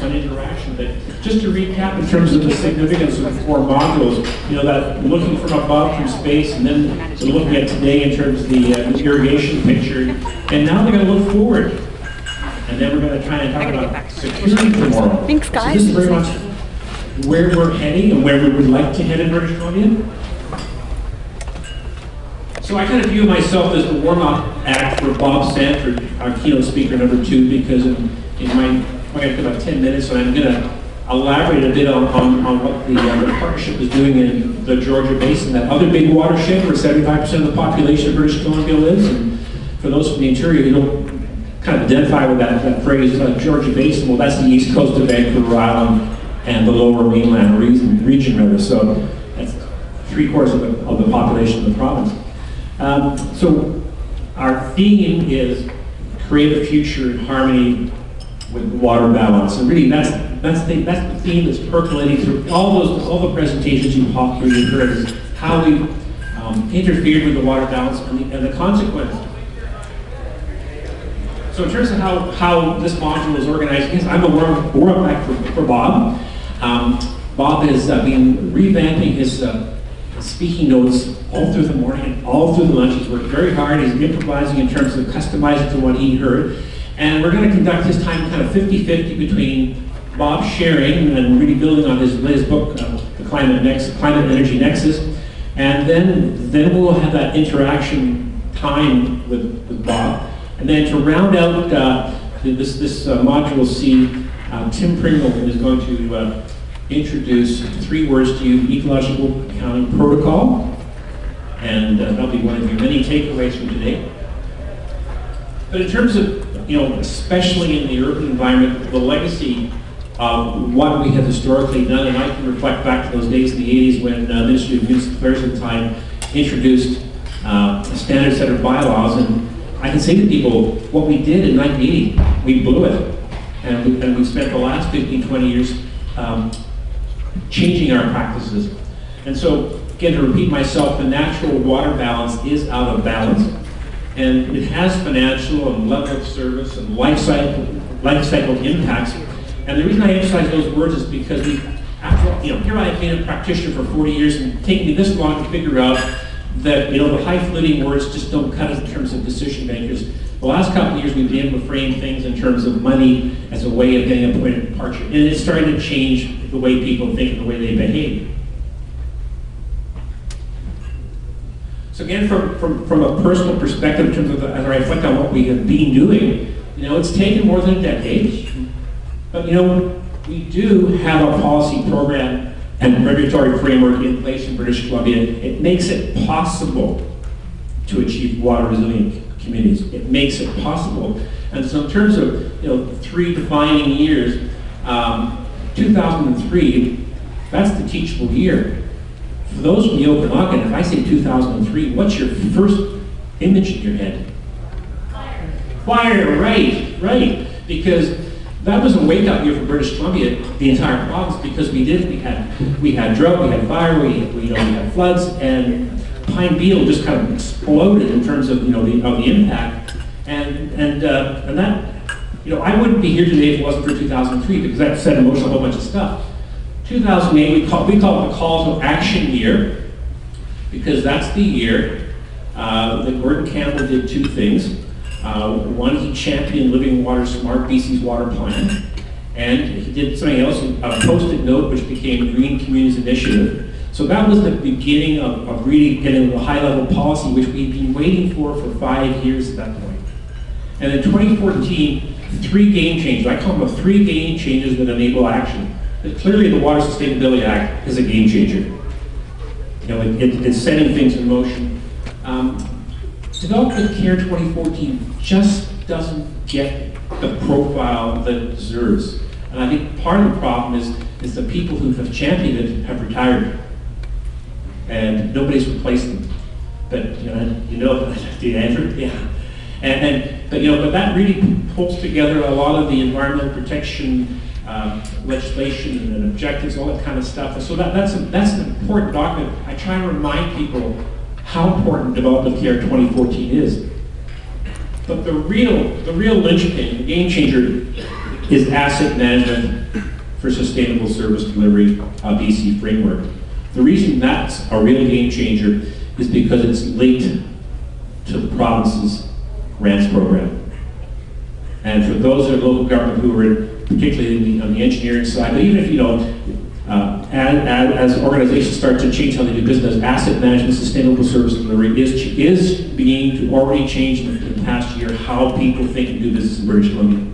on interaction. But just to recap in terms of the significance of the 4 modules, you know, that looking from above from space, and then we're looking at today in terms of the irrigation picture, and now they're going to look forward. And then we're going to try and talk about security tomorrow. Thanks, guys. So this is very much where we're heading and where we would like to head in British Columbia. So I kind of view myself as the warm-up act for Bob Sanford, our keynote speaker number 2, because in my, I got about 10 minutes, so I'm going to elaborate a bit on what the partnership is doing in the Georgia Basin, that other big watershed where 75% of the population of British Columbia lives. And for those from the interior who don't kind of identify with that phrase, Georgia Basin, well, that's the east coast of Vancouver Island and the lower mainland region rather. So that's 3/4 of the population of the province. So our theme is create a future in harmony with water balance, and really that's the theme that's percolating through all the presentations you've heard, is how we interfered with the water balance and the consequences. So in terms of how this module is organized, yes, I'm a warm back for Bob. Bob has been revamping his speaking notes all through the morning and all through the lunch. He's worked very hard. He's improvising in terms of customizing to what he heard. And we're going to conduct this time kind of 50-50 between Bob sharing and really building on his latest book, The Climate Energy Nexus. And then we'll have that interaction time with Bob. And then to round out this module C, Tim Pringle is going to introduce 3 words to you: ecological accounting protocol, and that'll be one of your many takeaways from today. But in terms of, you know, especially in the urban environment, the legacy of what we have historically done, and I can reflect back to those days in the 80s when the Ministry of Municipal Affairs at the time introduced a standard set of bylaws, and I can say to people, what we did in 1980, we blew it, and we spent the last 15, 20 years changing our practices. And so, again, to repeat myself, the natural water balance is out of balance. And it has financial and level of service and life cycle impacts. And the reason I emphasize those words is because after all, you know, here I have been a practitioner for 40 years, and it's taken me this long to figure out that, you know, the highfalutin words just don't cut us in terms of decision makers. The last couple of years we've been able to frame things in terms of money as a way of getting a point of departure. And it's starting to change the way people think and the way they behave. So again, from a personal perspective, in terms of as I reflect on what we have been doing, you know, it's taken more than a decade. But, you know, we do have a policy program and regulatory framework in place in British Columbia. It makes it possible to achieve water resilient communities. It makes it possible. And so in terms of, you know, 3 defining years, 2003, that's the teachable year. For those from the Okanagan, if I say 2003, what's your first image in your head? Fire, right. Because that was a wake-up year for British Columbia, the entire province, because we had drought, we had fire, we had floods, and Pine Beetle just kind of exploded in terms of, you know, the impact, and that, you know, I wouldn't be here today if it wasn't for 2003, because that set in motion a whole bunch of stuff. 2008 we call it the call to action year, because that's the year that Gordon Campbell did 2 things. One, he championed Living Water Smart, BC's water plan, and he did something else, a post-it note, which became Green Communities Initiative. So that was the beginning of really getting a high-level policy, which we'd been waiting for 5 years at that point. And in 2014, 3 game changes. I call them the 3 game changes that enable action. But clearly, the Water Sustainability Act is a game changer. You know, it's setting things in motion. Development Care 2014 just doesn't get the profile that it deserves. And I think part of the problem is the people who have championed it have retired, and nobody's replaced them. But you know, did Andrew? Yeah. But that really pulls together a lot of the environmental protection legislation and objectives, all that kind of stuff. And so that's an important document. I try to remind people how important Development Care 2014 is. But the real linchpin, the game changer, is Asset Management for Sustainable Service Delivery BC framework. The reason that's a real game changer is because it's linked to the province's grants program. And for those in local government who are particularly on the engineering side, but even if you don't, as organizations start to change how they do business, asset management, sustainable service delivery is beginning to already change in the past year how people think and do business in British Columbia.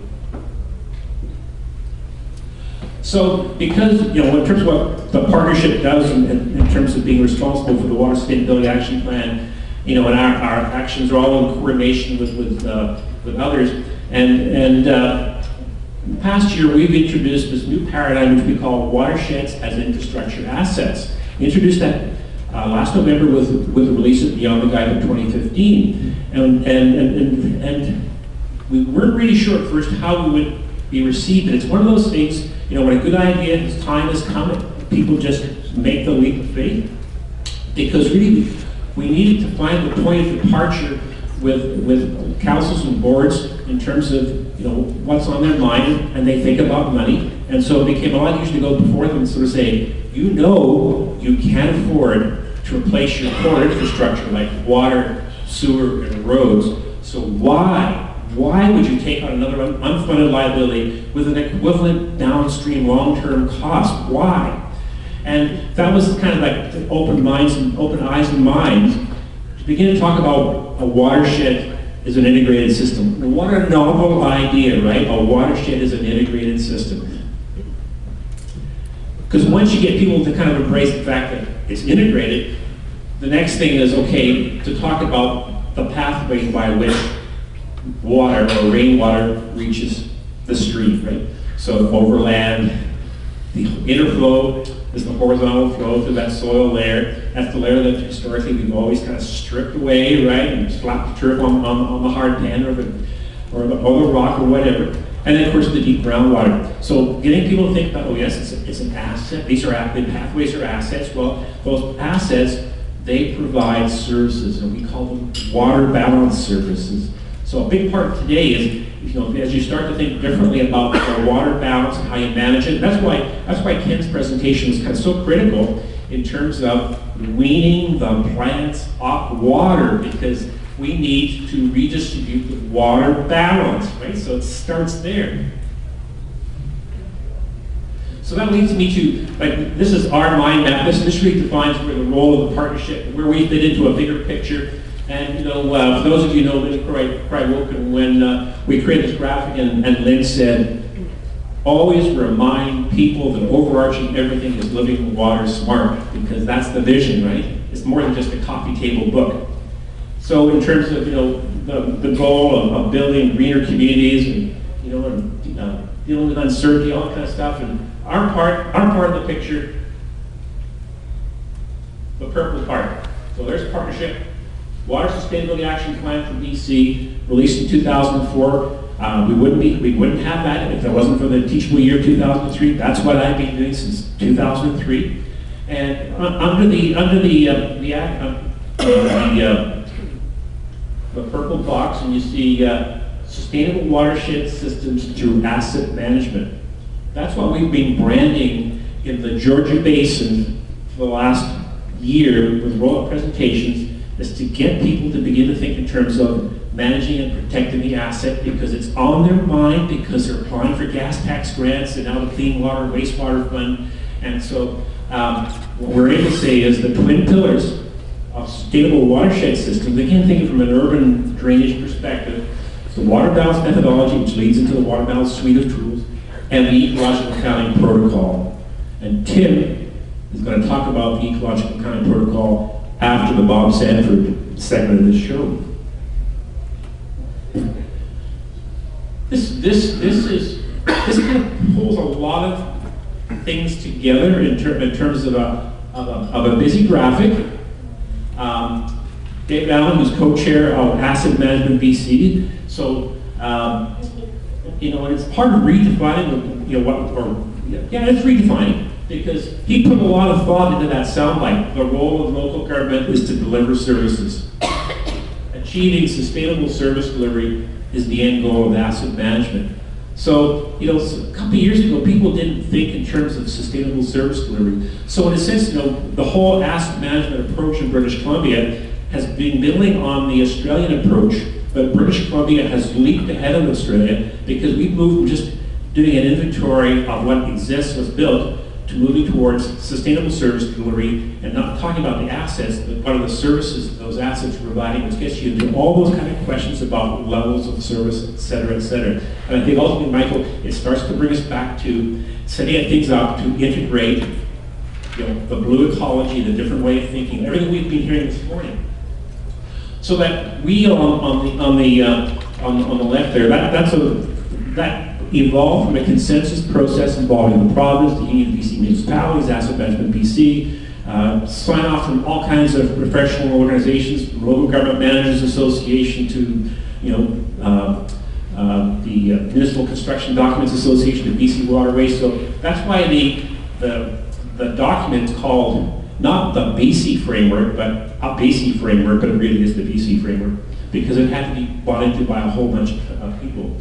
So, because, in terms of what the partnership does in terms of being responsible for the Water Sustainability Action Plan, and our actions are all in coordination with others. And in the past year, we've introduced this new paradigm which we call watersheds as infrastructure assets. We introduced that last November with the release of Beyond the Guide of 2015. And we weren't really sure at first how we would be received. And it's one of those things, when a good idea, its time has come, people just make the leap of faith. Because really, we needed to find the point of departure with councils and boards in terms of what's on their mind, and they think about money. And so it became a lot easier to go before them and sort of say, you can't afford to replace your core infrastructure like water, sewer, and roads. So why would you take on another unfunded liability with an equivalent downstream long-term cost? Why? And that was kind of like open eyes and minds to begin to talk about a watershed as an integrated system. And what a novel idea, right? A watershed is an integrated system. Because once you get people to kind of embrace the fact that it's integrated, the next thing is, okay, to talk about the pathway by which water or rainwater reaches the stream, right? So overland, the inner flow is the horizontal flow through that soil layer. That's the layer that historically we've always kind of stripped away, right? And slapped the turf on the hard pan or the rock or whatever. And then of course the deep groundwater. So getting people to think about, oh yes, it's an asset. The pathways are assets. Well, those assets, they provide services, and we call them water balance services. So a big part today is, as you start to think differently about the water balance and how you manage it. That's why Ken's presentation was kind of so critical in terms of weaning the plants off water, because we need to redistribute the water balance, right? So it starts there. So that leads me to, this is our mind map. This really defines where the role of the partnership, where we fit into a bigger picture. And for those of you who know Lynn Cry-Woken, when we created this graphic, and Lynn said, always remind people that overarching everything is living water smart, because that's the vision, right? It's more than just a coffee table book. So in terms of the goal of building greener communities, and dealing with uncertainty, all that kind of stuff, and our part of the picture, the purple part. So there's partnership. Water Sustainability Action Plan for BC, released in 2004. We wouldn't have that if it wasn't for the teachable year 2003. That's what I've been doing since 2003. And under the purple box, and you see sustainable watershed systems through asset management. That's what we've been branding in the Georgia Basin for the last year with roll-up presentations, is to get people to begin to think in terms of managing and protecting the asset, because it's on their mind, because they're applying for gas tax grants and now the Clean Water and Wastewater Fund. And so what we're able to say is the twin pillars of sustainable watershed systems, again thinking from an urban drainage perspective, it's the water balance methodology, which leads into the water balance suite of tools, and the ecological accounting protocol. And Tim is going to talk about the ecological accounting protocol after the Bob Sanford segment of this show. This kind of pulls a lot of things together in terms of a busy graphic. David Allen, who's co-chair of Asset Management BC, so and it's part of redefining it's redefining, because he put a lot of thought into that soundbite. The role of local government is to deliver services. Achieving sustainable service delivery is the end goal of asset management. So, you know, a couple of years ago, people didn't think in terms of sustainable service delivery. So in a sense, you know, the whole asset management approach in British Columbia has been building on the Australian approach, but British Columbia has leaped ahead of Australia because we've moved from just doing an inventory of what exists, was built, to moving towards sustainable service delivery and not talking about the assets, but what are the services those assets are providing, which gets you into all those kind of questions about levels of service, et cetera, et cetera. And I think ultimately, Michael, it starts to bring us back to setting things up to integrate, you know, the blue ecology, the different way of thinking, everything we've been hearing this morning. So that wheel on the left there, that evolved from a consensus process involving the province, the Union of BC Municipalities, Asset Management BC, sign off from all kinds of professional organizations, from Local Government Managers Association to, you know, the Municipal Construction Documents Association, the BC Waterways. So that's why the document's called not the BC framework, but a BC framework, but it really is the BC framework because it had to be bought into by a whole bunch of people.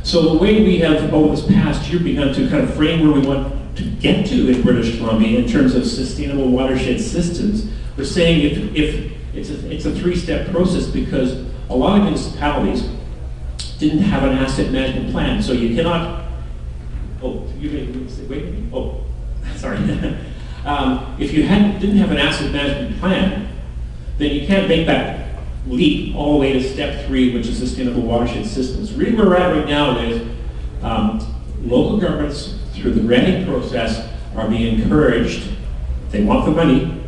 So the way we have, over this past year, begun to kind of frame where we want to get to in British Columbia in terms of sustainable watershed systems, we're saying if it's a three-step process because a lot of municipalities didn't have an asset management plan. So you cannot, sorry. If you didn't have an asset management plan, then you can't make that leap all the way to step 3, which is sustainable watershed systems. Really where we're at right now is local governments, through the granting process, are being encouraged, if they want the money,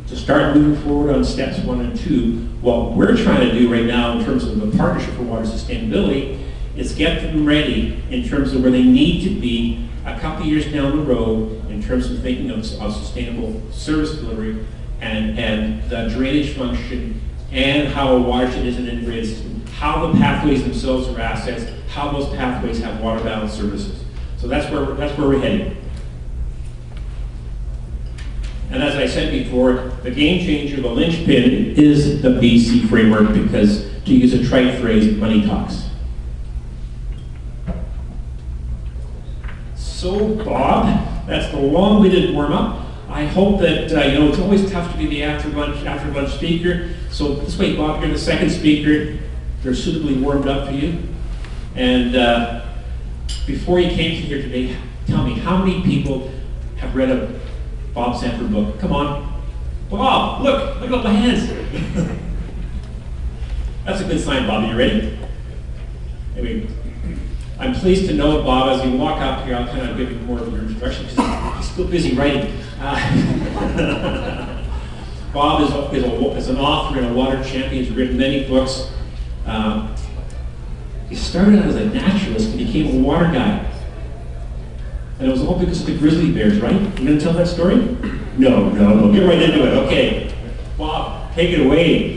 to start moving forward on steps 1 and 2. What we're trying to do right now in terms of the Partnership for Water Sustainability is get them ready in terms of where they need to be a couple of years down the road in terms of thinking of sustainable service delivery and the drainage function and how a watershed is an integrated system, how the pathways themselves are assets, how those pathways have water balance services. So that's where we're heading. And as I said before, the game changer, the linchpin, is the BC framework because, to use a trite phrase, money talks. So, Bob, that's the long-winded warm-up. I hope that, you know, it's always tough to be the after lunch speaker. So this way, Bob, you're the second speaker. They're suitably warmed up for you. And before you came here today, tell me, how many people have read a Bob Sanford book? Come on. Bob, look at all the hands. That's a good sign, Bob. Are you ready? Anyway, I'm pleased to know, Bob, as you walk up here, I'll kind of give you more of your introduction because he's still busy writing. Bob is an author and a water champion. He's written many books. He started out as a naturalist and became a water guy. And it was all because of the grizzly bears, right? You gonna tell that story? No, get right into it. Okay. Bob, take it away.